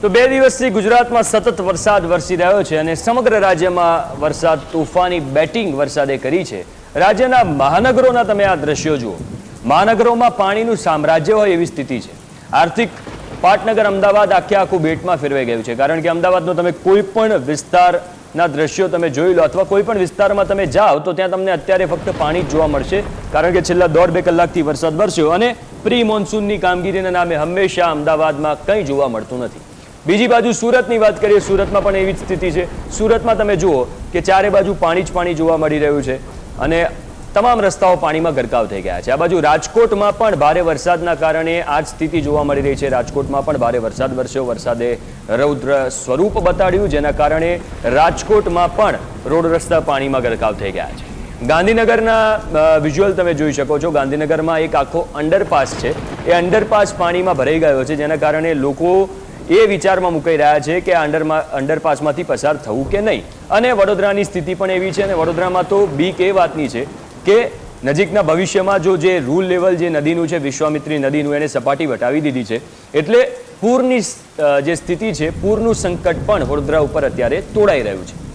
તો 2 દિવસથી ગુજરાતમાં સતત વરસાદ વરસી રહ્યો છે અને સમગ્ર રાજ્યમાં વરસાદ તોફાની બેટિંગ વરસાદે કરી છે। રાજ્યના મહાનગરોના તમે આ દ્રશ્યો જુઓ, મહાનગરોમાં પાણીનું સામ્રાજ્ય હોય એવી સ્થિતિ છે। આર્થિક પાટનગર અમદાવાદ આખું બેટમાં ફેરવાઈ ગયું છે, કારણ કે અમદાવાદનો તમે કોઈ પણ વિસ્તારના દ્રશ્યો તમે જોઈ લો અથવા કોઈ પણ વિસ્તારમાં તમે જાઓ તો ત્યાં તમને અત્યારે ફક્ત પાણી જ જોવા મળશે, કારણ કે છેલ્લા 1.5-2 કલાકથી વરસાદ વરસ્યો અને પ્રી મોન્સૂનની કામગીરીના નામે હંમેશા અમદાવાદમાં કંઈ જોવા મળતું નથી। બીજી બાજુ સુરતની વાત કરીએ, સુરતમાં પણ એવી જ સ્થિતિ છે। સુરતમાં તમે જુઓ કે ચારે બાજુ પાણી જ પાણી જોવા મળી રહ્યું છે અને તમામ રસ્તાઓ પાણીમાં ગરકાવ થઈ ગયા છે। આ બાજુ રાજકોટમાં પણ ભારે વરસાદના કારણે આ જ સ્થિતિ જોવા મળી રહી છે। રાજકોટમાં પણ ભારે વરસાદ વરસ્યો, વરસાદે રૌદ્ર સ્વરૂપ બતાડ્યું, જેના કારણે રાજકોટમાં પણ રોડ રસ્તા પાણીમાં ગરકાવ થઈ ગયા છે। ગાંધીનગરના વિઝ્યુઅલ તમે જોઈ શકો છો। ગાંધીનગરમાં એક આખો અંડરપાસ છે, એ અંડરપાસ પાણીમાં ભરાઈ ગયો છે, જેના કારણે લોકો એ વિચારમાં મુકાઈ રહ્યા છે કે અંડરપાસમાંથી પસાર થવું કે નહીં। અને વડોદરાની સ્થિતિ પણ એવી છે અને વડોદરામાં તો બીક એ વાતની છે કે નજીકના ભવિષ્યમાં જો જે રૂલ લેવલ જે નદીનું છે, વિશ્વામિત્રી નદીનું, એને સપાટી વટાવી દીધી છે, એટલે પૂરની જે સ્થિતિ છે, પૂરનું સંકટ પણ વડોદરા ઉપર અત્યારે તોડાઈ રહ્યું છે।